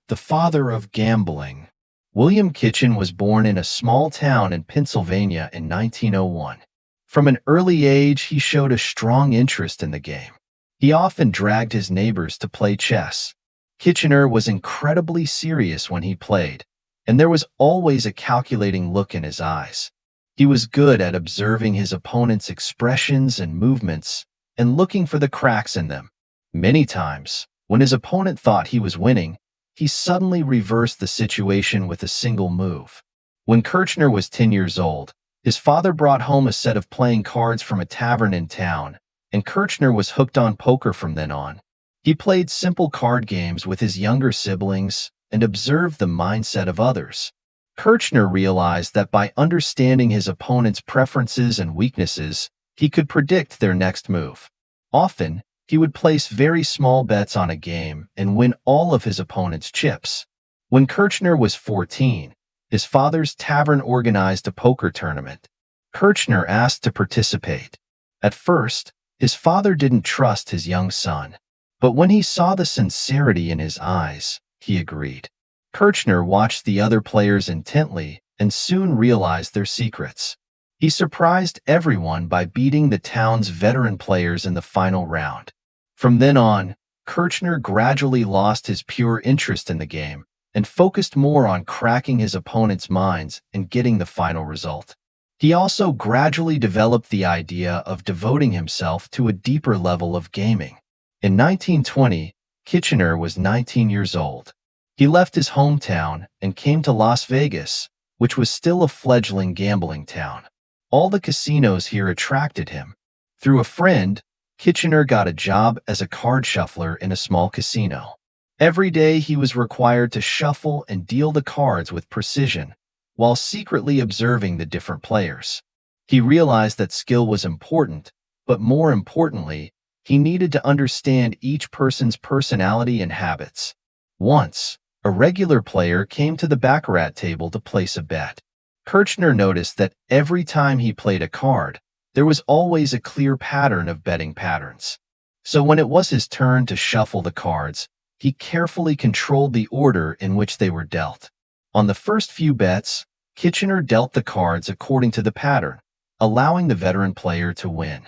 the father of gambling. William Kitchen was born in a small town in Pennsylvania in 1901. From an early age, he showed a strong interest in the game. He often dragged his neighbors to play chess. Kitchener was incredibly serious when he played, and there was always a calculating look in his eyes. He was good at observing his opponent's expressions and movements and looking for the cracks in them. Many times, when his opponent thought he was winning, he suddenly reversed the situation with a single move. When Kirchner was 10 years old, his father brought home a set of playing cards from a tavern in town, and Kirchner was hooked on poker from then on. He played simple card games with his younger siblings and observed the mindset of others. Kirchner realized that by understanding his opponent's preferences and weaknesses, he could predict their next move. Often, he would place very small bets on a game and win all of his opponent's chips. When Kirchner was 14, his father's tavern organized a poker tournament. Kirchner asked to participate. At first, his father didn't trust his young son, but when he saw the sincerity in his eyes, he agreed. Kirchner watched the other players intently and soon realized their secrets. He surprised everyone by beating the town's veteran players in the final round. From then on, Kirchner gradually lost his pure interest in the game and focused more on cracking his opponent's minds and getting the final result. He also gradually developed the idea of devoting himself to a deeper level of gaming. In 1920, Kitchener was 19 years old. He left his hometown and came to Las Vegas, which was still a fledgling gambling town. All the casinos here attracted him. Through a friend, Kitchener got a job as a card shuffler in a small casino. Every day he was required to shuffle and deal the cards with precision, while secretly observing the different players. He realized that skill was important, but more importantly, he needed to understand each person's personality and habits. Once, a regular player came to the baccarat table to place a bet. Kirchner noticed that every time he played a card, there was always a clear pattern of betting patterns. So when it was his turn to shuffle the cards, he carefully controlled the order in which they were dealt. On the first few bets, Kitchener dealt the cards according to the pattern, allowing the veteran player to win.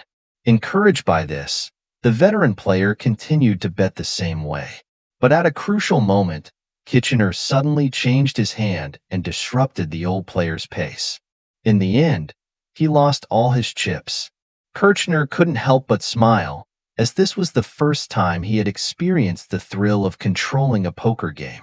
Encouraged by this, the veteran player continued to bet the same way. But at a crucial moment, Kitchener suddenly changed his hand and disrupted the old player's pace. In the end, he lost all his chips. Kirchner couldn't help but smile, as this was the first time he had experienced the thrill of controlling a poker game.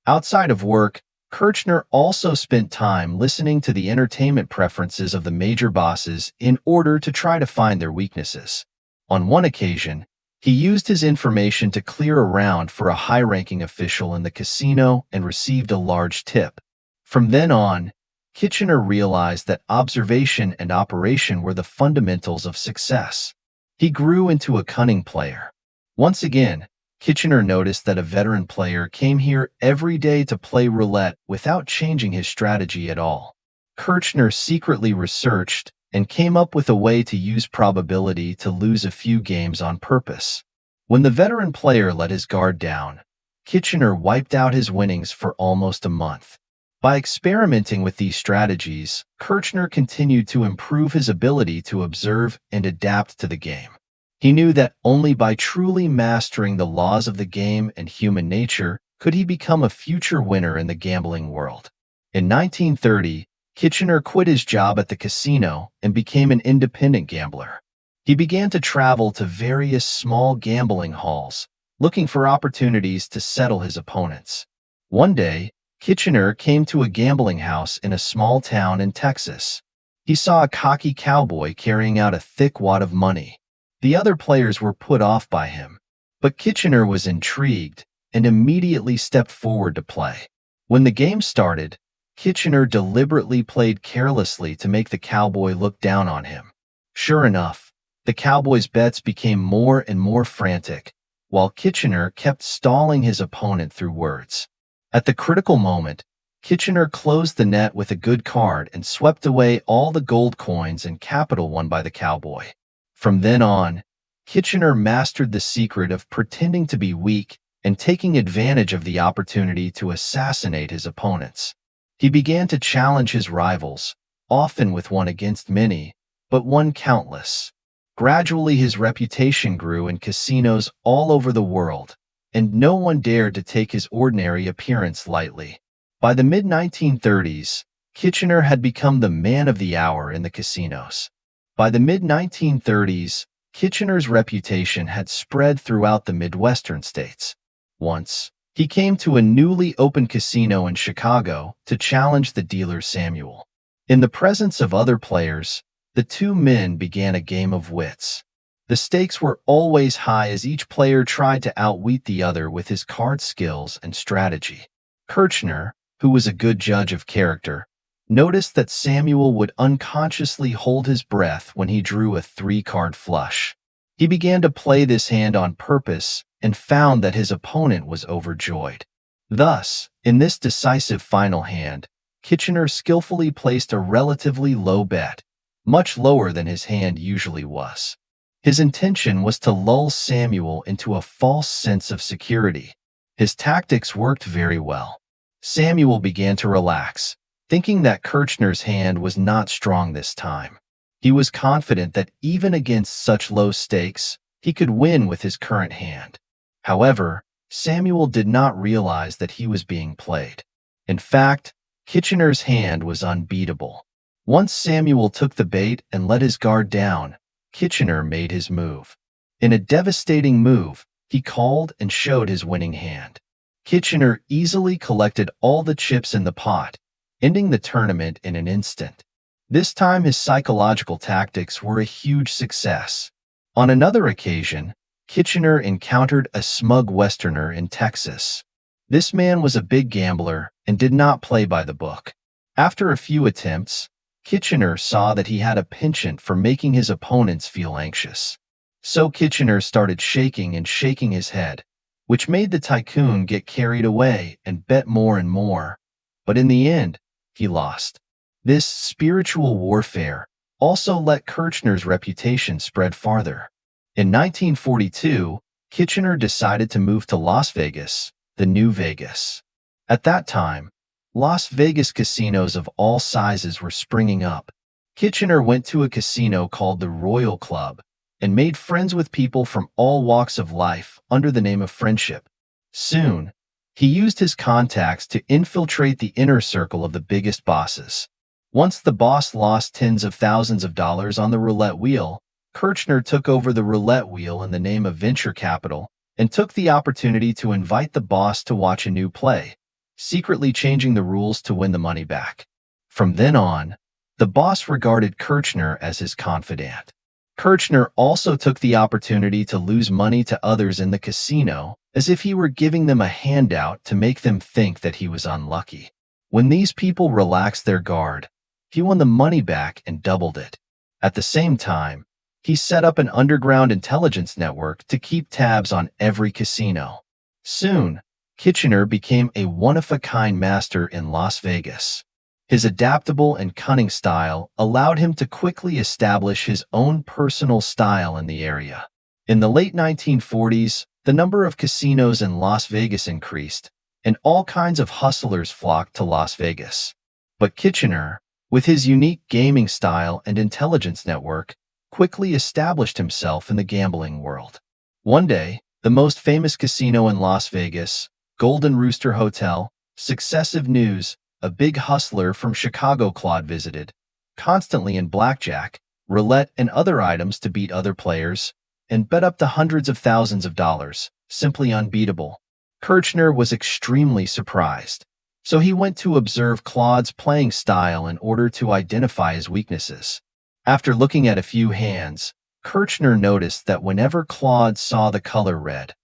Outside of work, Kirchner also spent time listening to the entertainment preferences of the major bosses in order to try to find their weaknesses. On one occasion, he used his information to clear a round for a high-ranking official in the casino and received a large tip. From then on, Kitchener realized that observation and operation were the fundamentals of success. He grew into a cunning player. Once again, Kitchener noticed that a veteran player came here every day to play roulette without changing his strategy at all. Kirchner secretly researched and came up with a way to use probability to lose a few games on purpose. When the veteran player let his guard down, Kitchener wiped out his winnings for almost a month. By experimenting with these strategies, Kirchner continued to improve his ability to observe and adapt to the game. He knew that only by truly mastering the laws of the game and human nature could he become a future winner in the gambling world. In 1930, Kitchener quit his job at the casino and became an independent gambler. He began to travel to various small gambling halls, looking for opportunities to settle his opponents. One day, Kitchener came to a gambling house in a small town in Texas. He saw a cocky cowboy carrying out a thick wad of money. The other players were put off by him, but Kitchener was intrigued and immediately stepped forward to play. When the game started, Kitchener deliberately played carelessly to make the cowboy look down on him. Sure enough, the cowboy's bets became more and more frantic, while Kitchener kept stalling his opponent through words. At the critical moment, Kitchener closed the net with a good card and swept away all the gold coins and capital won by the cowboy. From then on, Kitchener mastered the secret of pretending to be weak and taking advantage of the opportunity to assassinate his opponents. He began to challenge his rivals, often with one against many, but one countless. Gradually, his reputation grew in casinos all over the world, and no one dared to take his ordinary appearance lightly. By the mid-1930s, Kitchener had become the man of the hour in the casinos. By the mid-1930s, Kitchener's reputation had spread throughout the Midwestern states. Once, he came to a newly opened casino in Chicago to challenge the dealer Samuel. In the presence of other players, the two men began a game of wits. The stakes were always high as each player tried to outwit the other with his card skills and strategy. Kirchner, who was a good judge of character, noticed that Samuel would unconsciously hold his breath when he drew a three-card flush. He began to play this hand on purpose and found that his opponent was overjoyed. Thus, in this decisive final hand, Kitchener skillfully placed a relatively low bet, much lower than his hand usually was. His intention was to lull Samuel into a false sense of security. His tactics worked very well. Samuel began to relax, thinking that Kirchner's hand was not strong this time. He was confident that even against such low stakes, he could win with his current hand. However, Samuel did not realize that he was being played. In fact, Kitchener's hand was unbeatable. Once Samuel took the bait and let his guard down, Kitchener made his move. In a devastating move, he called and showed his winning hand. Kitchener easily collected all the chips in the pot, ending the tournament in an instant. This time his psychological tactics were a huge success. On another occasion, Kitchener encountered a smug Westerner in Texas. This man was a big gambler and did not play by the book. After a few attempts, Kitchener saw that he had a penchant for making his opponents feel anxious. So Kitchener started shaking and shaking his head, which made the tycoon get carried away and bet more and more. But in the end, he lost. This spiritual warfare also let Kirchner's reputation spread farther. In 1942, Kitchener decided to move to Las Vegas, the new Vegas. At that time, Las Vegas casinos of all sizes were springing up. Kitchener went to a casino called the Royal Club and made friends with people from all walks of life under the name of friendship. Soon, he used his contacts to infiltrate the inner circle of the biggest bosses. Once the boss lost tens of thousands of dollars on the roulette wheel, Kirchner took over the roulette wheel in the name of venture capital and took the opportunity to invite the boss to watch a new play, secretly changing the rules to win the money back. From then on, the boss regarded Kirchner as his confidant. Kirchner also took the opportunity to lose money to others in the casino, as if he were giving them a handout to make them think that he was unlucky. When these people relaxed their guard, he won the money back and doubled it. At the same time, he set up an underground intelligence network to keep tabs on every casino. Soon, Kitchener became a one-of-a-kind master in Las Vegas. His adaptable and cunning style allowed him to quickly establish his own personal style in the area. In the late 1940s, the number of casinos in Las Vegas increased, and all kinds of hustlers flocked to Las Vegas. But Kitchener, with his unique gaming style and intelligence network, quickly established himself in the gambling world. One day, the most famous casino in Las Vegas, Golden Rooster Hotel, Successive News, a big hustler from Chicago, Claude visited, constantly in blackjack, roulette, and other items to beat other players, and bet up to hundreds of thousands of dollars, simply unbeatable. Kirchner was extremely surprised, so he went to observe Claude's playing style in order to identify his weaknesses. After looking at a few hands, Kirchner noticed that whenever Claude saw the color red,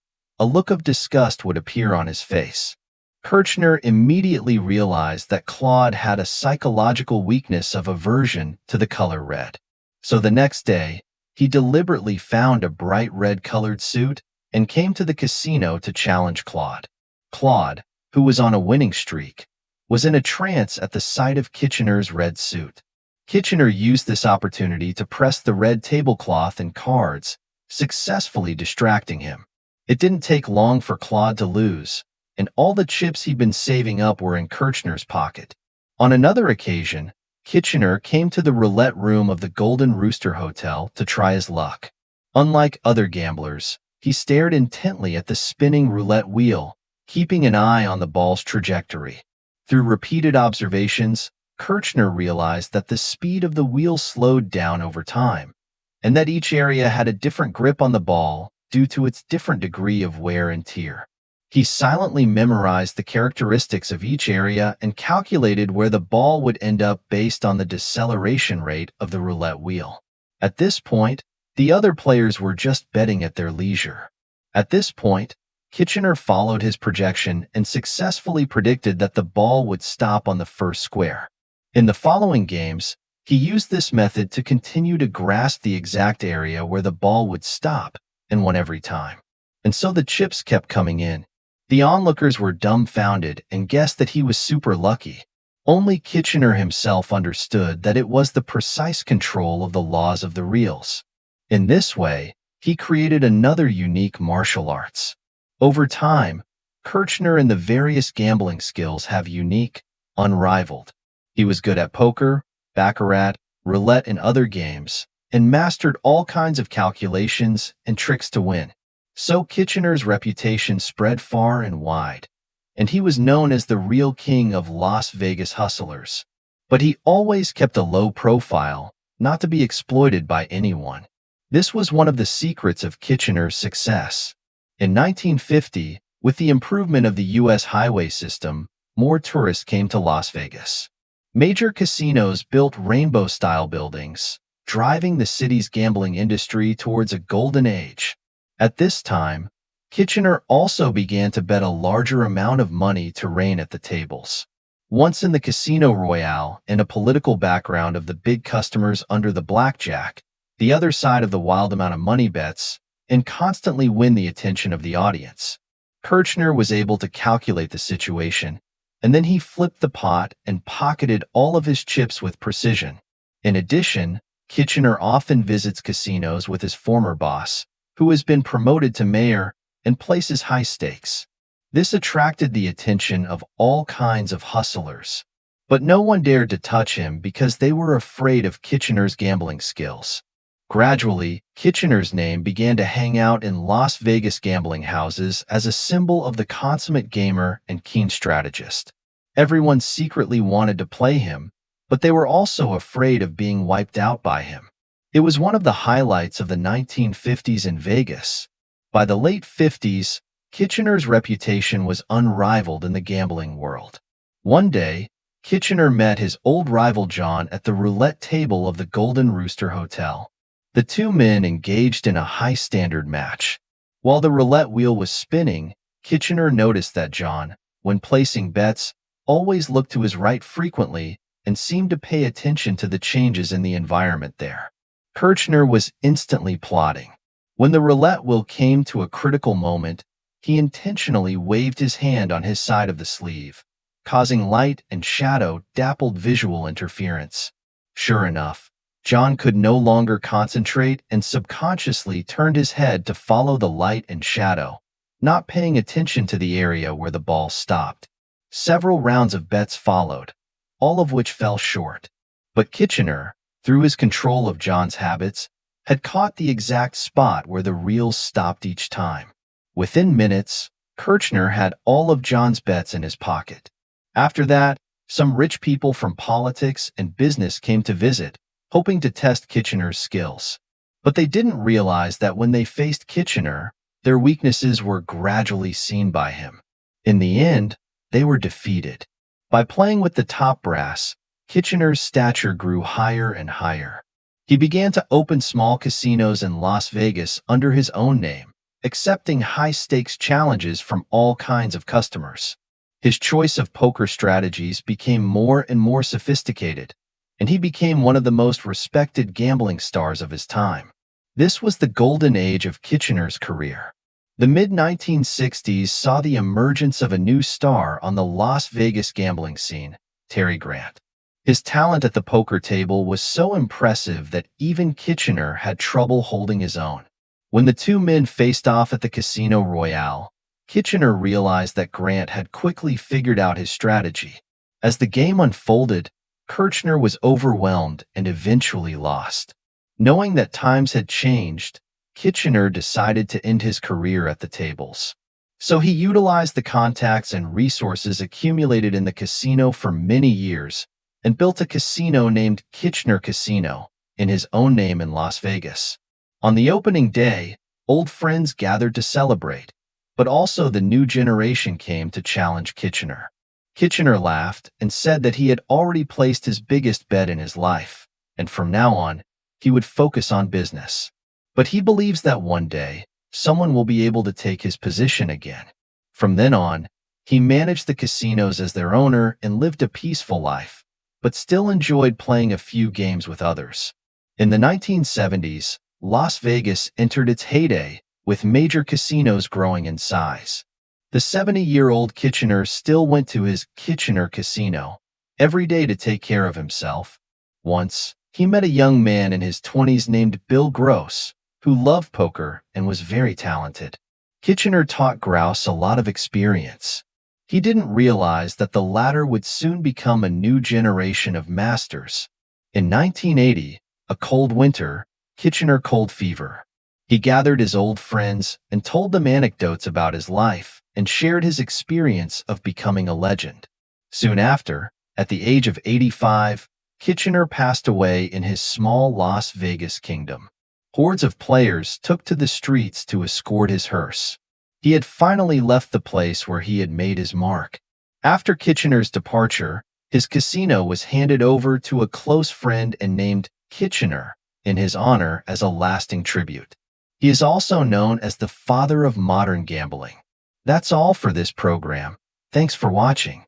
a look of disgust would appear on his face. Kirchner immediately realized that Claude had a psychological weakness of aversion to the color red. So the next day, he deliberately found a bright red-colored suit and came to the casino to challenge Claude. Claude, who was on a winning streak, was in a trance at the sight of Kitchener's red suit. Kitchener used this opportunity to press the red tablecloth and cards, successfully distracting him. It didn't take long for Claude to lose, and all the chips he'd been saving up were in Kirchner's pocket. On another occasion, Kitchener came to the roulette room of the Golden Rooster Hotel to try his luck. Unlike other gamblers, he stared intently at the spinning roulette wheel, keeping an eye on the ball's trajectory. Through repeated observations, Kirchner realized that the speed of the wheel slowed down over time, and that each area had a different grip on the ball due to its different degree of wear and tear. He silently memorized the characteristics of each area and calculated where the ball would end up based on the deceleration rate of the roulette wheel. At this point, the other players were just betting at their leisure. At this point, Kitchener followed his projection and successfully predicted that the ball would stop on the first square. In the following games, he used this method to continue to grasp the exact area where the ball would stop and won every time. And so the chips kept coming in. The onlookers were dumbfounded and guessed that he was super lucky. Only Kitchener himself understood that it was the precise control of the laws of the reels. In this way, he created another unique martial arts. Over time, Kirchner and the various gambling skills have unique, unrivaled. He was good at poker, baccarat, roulette, and other games, and mastered all kinds of calculations and tricks to win. So Kitchener's reputation spread far and wide, and he was known as the real king of Las Vegas hustlers. But he always kept a low profile, not to be exploited by anyone. This was one of the secrets of Kitchener's success. In 1950, with the improvement of the U.S. highway system, more tourists came to Las Vegas. Major casinos built rainbow-style buildings, driving the city's gambling industry towards a golden age. At this time, Kitchener also began to bet a larger amount of money to reign at the tables. Once in the Casino Royale and a political background of the big customers under the blackjack, the other side of the wild amount of money bets, and constantly win the attention of the audience. Kirchner was able to calculate the situation, and then he flipped the pot and pocketed all of his chips with precision. In addition, Kitchener often visits casinos with his former boss, who has been promoted to mayor, and places high stakes. This attracted the attention of all kinds of hustlers. But no one dared to touch him because they were afraid of Kitchener's gambling skills. Gradually, Kitchener's name began to hang out in Las Vegas gambling houses as a symbol of the consummate gamer and keen strategist. Everyone secretly wanted to play him, but they were also afraid of being wiped out by him. It was one of the highlights of the 1950s in Vegas. By the late 50s, Kitchener's reputation was unrivaled in the gambling world. One day, Kitchener met his old rival John at the roulette table of the Golden Rooster Hotel. The two men engaged in a high-standard match. While the roulette wheel was spinning, Kitchener noticed that John, when placing bets, always looked to his right frequently and seemed to pay attention to the changes in the environment there. Kirchner was instantly plotting. When the roulette wheel came to a critical moment, he intentionally waved his hand on his side of the sleeve, causing light and shadow dappled visual interference. Sure enough, John could no longer concentrate and subconsciously turned his head to follow the light and shadow, not paying attention to the area where the ball stopped. Several rounds of bets followed, all of which fell short. But Kitchener, through his control of John's habits, had caught the exact spot where the reels stopped each time. Within minutes, Kirchner had all of John's bets in his pocket. After that, some rich people from politics and business came to visit, hoping to test Kitchener's skills. But they didn't realize that when they faced Kitchener, their weaknesses were gradually seen by him. In the end, they were defeated. By playing with the top brass, Kitchener's stature grew higher and higher. He began to open small casinos in Las Vegas under his own name, accepting high-stakes challenges from all kinds of customers. His choice of poker strategies became more and more sophisticated, and he became one of the most respected gambling stars of his time. This was the golden age of Kitchener's career. The mid-1960s saw the emergence of a new star on the Las Vegas gambling scene, Terry Grant. His talent at the poker table was so impressive that even Kitchener had trouble holding his own. When the two men faced off at the Casino Royale, Kitchener realized that Grant had quickly figured out his strategy. As the game unfolded, Kirchner was overwhelmed and eventually lost. Knowing that times had changed, Kitchener decided to end his career at the tables. So he utilized the contacts and resources accumulated in the casino for many years and built a casino named Kitchener Casino in his own name in Las Vegas. On the opening day, old friends gathered to celebrate, but also the new generation came to challenge Kitchener. Kitchener laughed and said that he had already placed his biggest bet in his life, and from now on, he would focus on business. But he believes that one day, someone will be able to take his position again. From then on, he managed the casinos as their owner and lived a peaceful life, but still enjoyed playing a few games with others. In the 1970s, Las Vegas entered its heyday, with major casinos growing in size. The 70-year-old Kitchener still went to his Kitchener Casino every day to take care of himself. Once, he met a young man in his 20s named Bill Gross, who loved poker and was very talented. Kitchener taught Grouse a lot of experience. He didn't realize that the latter would soon become a new generation of masters. In 1980, a cold winter, Kitchener cold fever. He gathered his old friends and told them anecdotes about his life and shared his experience of becoming a legend. Soon after, at the age of 85, Kitchener passed away in his small Las Vegas kingdom. Hordes of players took to the streets to escort his hearse. He had finally left the place where he had made his mark. After Kitchener's departure, his casino was handed over to a close friend and named Kitchener in his honor as a lasting tribute. He is also known as the father of modern gambling. That's all for this program. Thanks for watching.